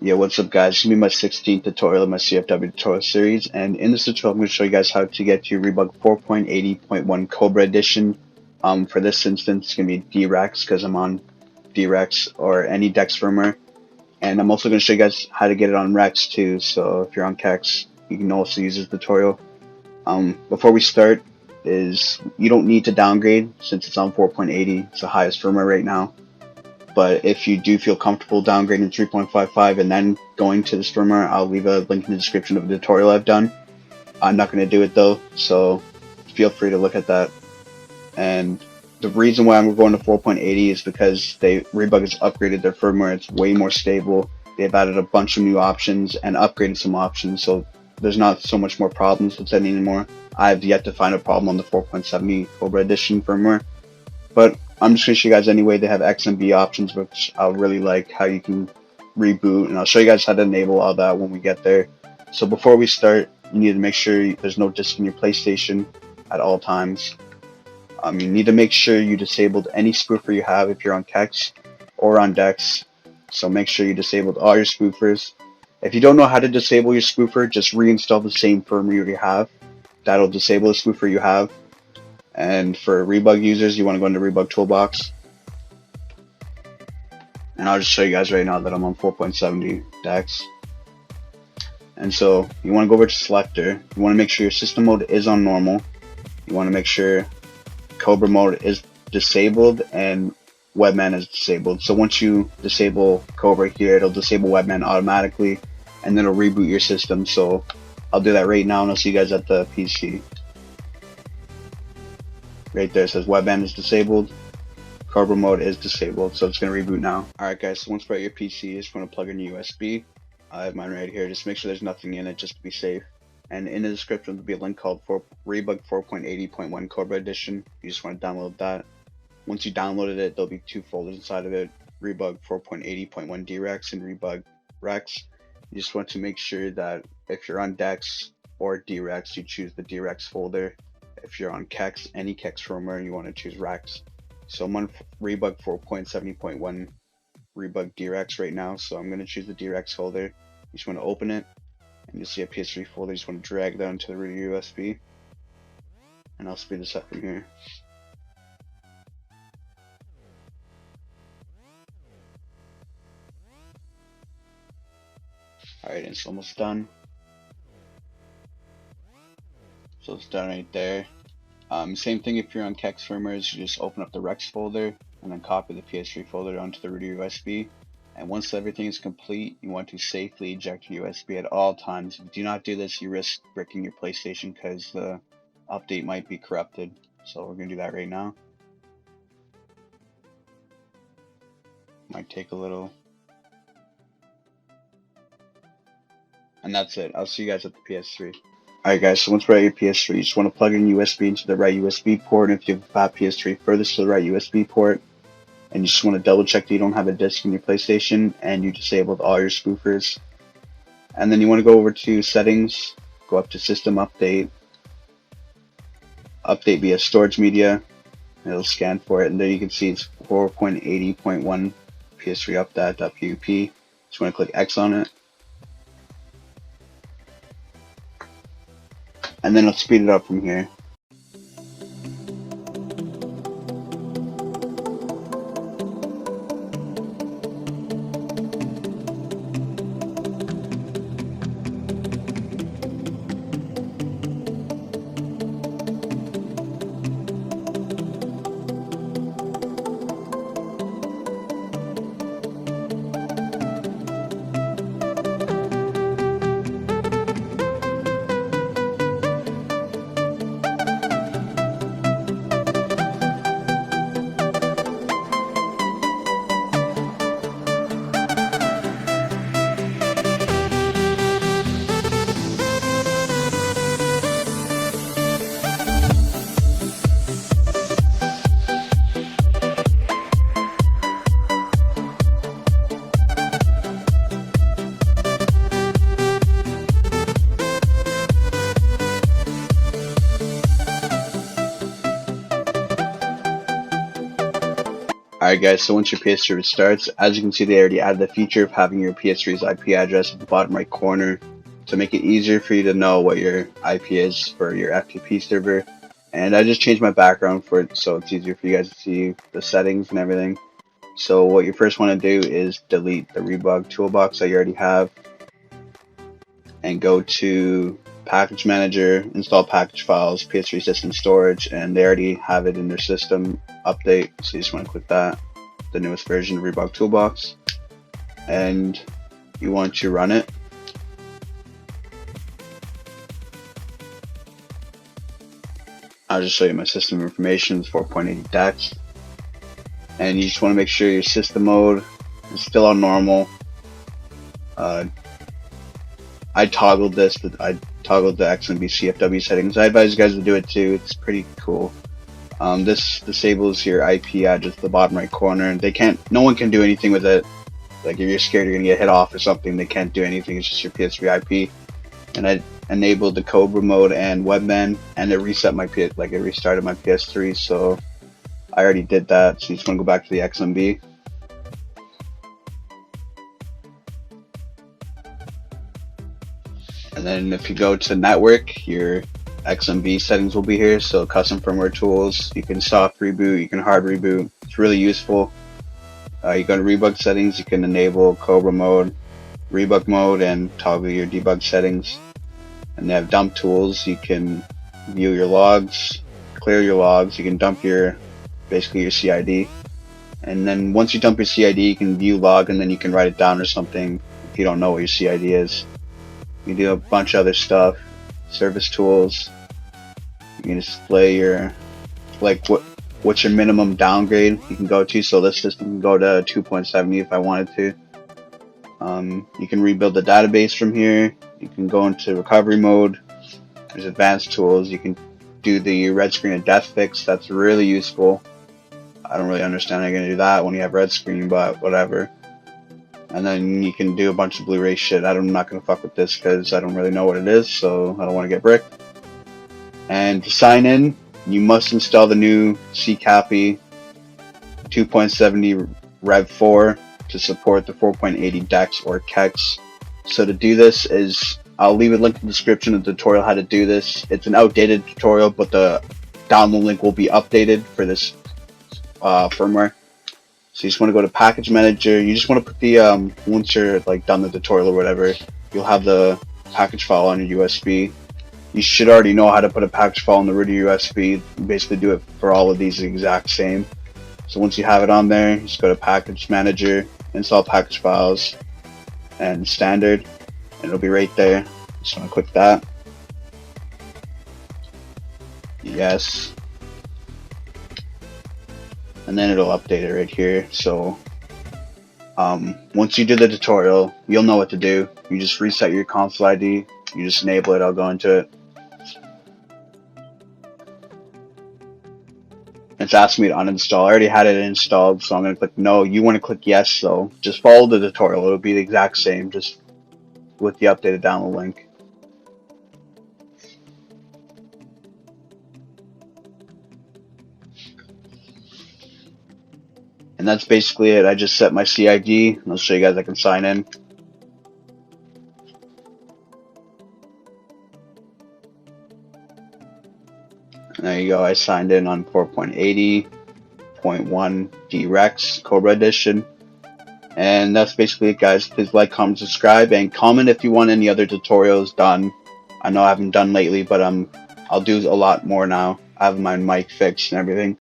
Yeah, what's up guys? This is going to be my 16th tutorial of my CFW tutorial series, and in this tutorial I'm going to show you guys how to get to Rebug 4.80.1 Cobra edition. For this instance it's going to be DREX because I'm on DREX or any DEX firmware, and I'm also going to show you guys how to get it on Rex too, so if you're on KEX you can also use this tutorial. Before we start, you don't need to downgrade since it's on 4.80, it's the highest firmware right now. But if you do feel comfortable downgrading 3.55 and then going to this firmware, I'll leave a link in the description of the tutorial I've done. I'm not going to do it though, so feel free to look at that. And the reason why I'm going to 4.80 is because Rebug has upgraded their firmware. It's way more stable. They've added a bunch of new options and upgraded some options, so there's not so much more problems with it anymore. I have yet to find a problem on the 4.70 Cobra edition firmware, but I'm just going to show you guys anyway. They have XMB options, which I really like, how you can reboot, and I'll show you guys how to enable all that when we get there. So before we start, you need to make sure there's no disk in your PlayStation at all times. You need to make sure you disabled any spoofer you have if you're on KEX or on DEX. So make sure you disabled all your spoofers. If you don't know how to disable your spoofer, just reinstall the same firmware you already have. That'll disable the spoofer you have. And for Rebug users, you want to go into Rebug Toolbox. And I'll just show you guys right now that I'm on 4.70 DEX. And so you want to go over to Selector. You want to make sure your system mode is on normal. You want to make sure Cobra mode is disabled and webMAN is disabled. So once you disable Cobra here, it'll disable webMAN automatically, and then it'll reboot your system. So I'll do that right now, and I'll see you guys at the PC. Right there it says webMAN is disabled, Cobra mode is disabled, so it's going to reboot now. Alright guys, so once you're at your PC, you just want to plug in your USB. I have mine right here. Just make sure there's nothing in it, just to be safe. And in the description there'll be a link called Rebug 4.80.1 Cobra edition. You just want to download that. Once you downloaded it, there'll be two folders inside of it: Rebug 4.80.1 DREX and Rebug Rex. You just want to make sure that if you're on DEX or DREX, you choose the DREX folder. If you're on KEX, any KEX firmware, you want to choose Rex. So I'm on Rebug 4.70.1 Rebug DREX right now, so I'm going to choose the DREX folder. You just want to open it, and you'll see a PS3 folder. You just want to drag that into the root USB, and I'll speed this up from here. Alright, it's almost done. So it's done right there. Same thing if you're on KEX firmwares, you just open up the Rex folder and then copy the PS3 folder onto the root USB. And once everything is complete, you want to safely eject your USB at all times. If you do not do this, you risk bricking your PlayStation because the update might be corrupted. So we're going to do that right now. Might take a little. And that's it. I'll see you guys at the PS3. Alright guys, so once we're at your PS3, you just want to plug in USB into the right USB port. And if you have a fat PS3, furthest to the right USB port. And you just want to double check that you don't have a disk in your PlayStation and you disabled all your spoofers. And then you want to go over to Settings, go up to System Update, Update via Storage Media. It'll scan for it, and there you can see it's 4.80.1 PS3 updat.pup. Just want to click X on it. And then it'll speed it up from here. Alright guys, so once your PS3 restarts, as you can see they already added the feature of having your PS3's IP address at the bottom right corner to make it easier for you to know what your IP is for your FTP server. And I just changed my background for it so it's easier for you guys to see the settings and everything. So what you first want to do is delete the Rebug Toolbox that you already have and go to Package Manager, install package files, PS3 system storage, and they already have it in their system update, so you just want to click that, the newest version of Rebug Toolbox, and you want to run it. I'll just show you my system information. It's 4.80 DEX, and you just want to make sure your system mode is still on normal. I toggled this, but I toggled the XMB CFW settings. I advise you guys to do it too. It's pretty cool. This disables your IP address at the bottom right corner. No one can do anything with it. Like if you're scared you're gonna get hit off or something, they can't do anything. It's just your PS3 IP. And I enabled the Cobra mode and webMAN, and it reset my it restarted my PS3. So I already did that. So you just want to go back to the XMB. And then if you go to network, your XMB settings will be here. So custom firmware tools, you can soft reboot, you can hard reboot. It's really useful. You go to Rebug settings, you can enable Cobra mode, Rebug mode, and toggle your debug settings. And they have dump tools. You can view your logs, clear your logs. You can dump basically your CID. And then once you dump your CID, you can view log, and then you can write it down or something if you don't know what your CID is. You can do a bunch of other stuff, service tools. You can display your, what's your minimum downgrade you can go to. So this system can go to 2.70 if I wanted to. You can rebuild the database from here. You can go into recovery mode. There's advanced tools. You can do the red screen and death fix. That's really useful. I don't really understand how you're gonna do that when you have red screen, but whatever. And then you can do a bunch of Blu-ray shit. I'm not going to fuck with this because I don't really know what it is, so I don't want to get bricked. And to sign in, you must install the new CCAPI 2.70 Rev 4 to support the 4.80 DEX or KEX. So to do this I'll leave a link in the description of the tutorial how to do this. It's an outdated tutorial, but the download link will be updated for this firmware. So you just want to go to Package Manager. You just want to put the, once you're done the tutorial or whatever, you'll have the package file on your USB. You should already know how to put a package file on the root of your USB. You basically do it for all of these the exact same. So once you have it on there, just go to Package Manager, install package files, and standard, and it'll be right there. Just want to click that. Yes. And then it'll update it right here. So once you do the tutorial, you'll know what to do. You just reset your console ID, you just enable it. I'll go into it. It's asking me to uninstall. I already had it installed, so I'm going to click no. You want to click yes, so just follow the tutorial. It'll be the exact same, just with the updated download link. And that's basically it. I just set my CID, and I'll show you guys I can sign in. And there you go, I signed in on 4.80.1 DREX Cobra Edition. And that's basically it, guys. Please like, comment, subscribe, and comment if you want any other tutorials done. I know I haven't done lately, but I'll do a lot more now. I have my mic fixed and everything.